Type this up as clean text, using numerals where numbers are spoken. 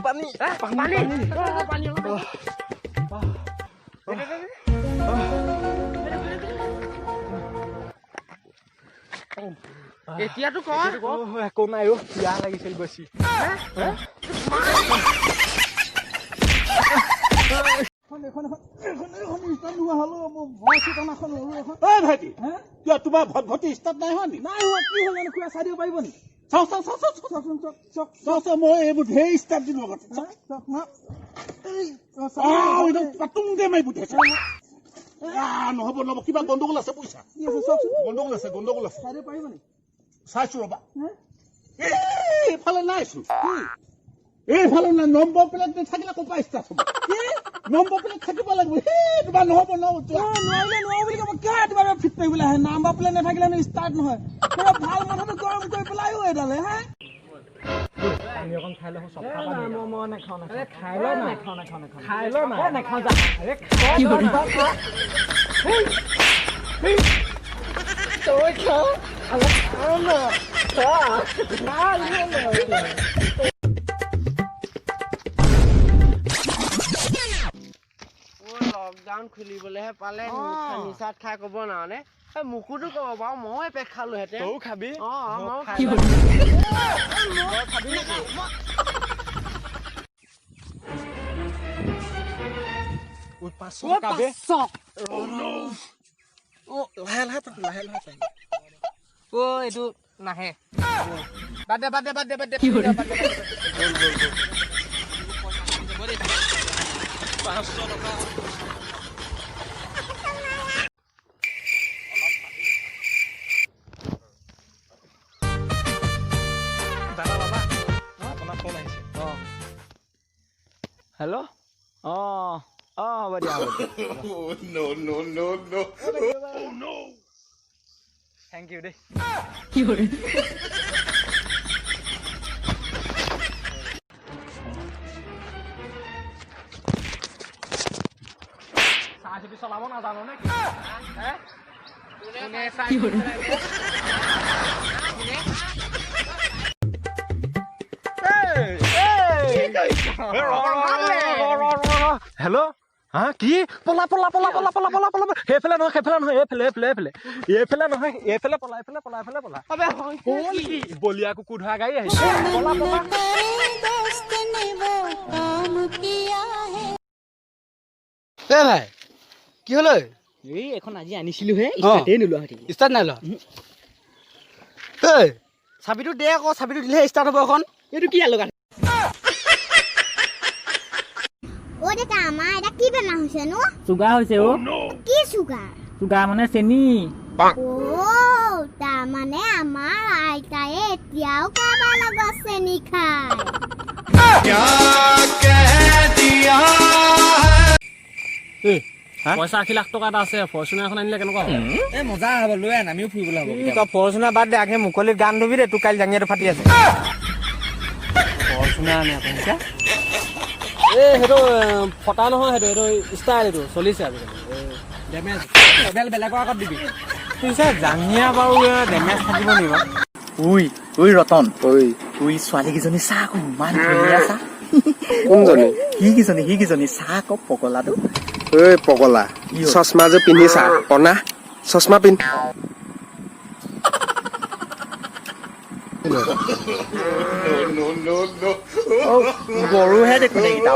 পানী এতিয়াতো একো নাই বেয়া লাগিছিল বেছি তোমাৰ ভটভটি ষ্টাৰ্ট নাই হোৱা নি নাই হোৱা কি হ'ল জানো খুৰা চাই দিব পাৰিব নি চাওঁ মই এইবোৰ ঢেৰ ষ্টাৰ্ট দিলোঁ পাতুংকে মাৰি পঠিয়াইছে নহ'ব কিবা গণ্ডগোল আছে পইচা গণ্ডগোল আছে চাই দিব পাৰিব নি চাইছো ৰবা এইফালে নাইছো এইফালে নাই নম্বৰ প্লেট নাথাকিলে ক'ৰপৰা ষ্টাৰ্ট হ'ব নম্বৰ প্লেট থাকিব লাগিব তোমাৰ নহ'ব নোৱাৰিলে বুলি ক'ব কিয় তোমাৰ ফিট কৰিবলৈ আহে নাম্বাৰ প্লেট নাথাকিলে ষ্টাৰ্ট নহয় ভাল মাথাটো গৰম কৰি পেলাইও এডালে হে লকডাউন খুলিবলেহে পালে নিচাত খাই ক'ব নানে মোকোতো ক'ব বাৰু ময়ে পেক খালোহেঁতেন তও খাবি এইটো নাহে বাদ দে হেল্ল' হ'ব দিয়া থেংক ইউ দেই চাহ চলাব নাজানো নে হেল্ল' হা কি পলা সেইফালে নহয় বলিয়া কুকুৰ ধৰা গাড়ী আহিছে ভাই কি হ'ল এই এখন আজি আনিছিলোহে ষ্টাৰ্ট নাই লোৱা চাবিটো দে আকৌ চাবিটো দিলেহে ষ্টাৰ্ট হ'ব এখন এইটো কি লগা চুগাৰ হৈছে কি চুগাৰ চুগাৰ মানে চেনি তাৰমানে আমাৰ আইতায়ে এতিয়াও কাৰোবাৰ লগত চেনি খায় পইচা 80 লাখ টকা এটা আছে ফৰ্চুনাৰ এখন আনিলে কেনেকুৱা হ'ব মজা হ'ব লৈ আন আমিও ফুৰিবলৈ হ'ব তই ফৰ্চুনাৰ বাদ দে আগে মুকলিত গান ধুবি দে তোৰ কালি জাঙিয়াটো ফাটি আছে ফৰ্চুনাৰ আনে সেইটো ফটা নহয় সেইটো ষ্টাইল এইটো চলিছে আজিকালি বেলেগৰ আগত দিবি জাঙিয়া বাৰু ডেমেজ থাকিব নি বাৰু উই ৰতন উই ছোৱালী কেইজনী চাহ আকৌ ইমান ধুনীয়া চাহ কোনজনী সি কিজনী চাহ আকৌ পগলাটো পগলা চশমা যে পিন্ধিছা কনা চশমা পিন্ধ গৰুহে দেখোন এইকেইটা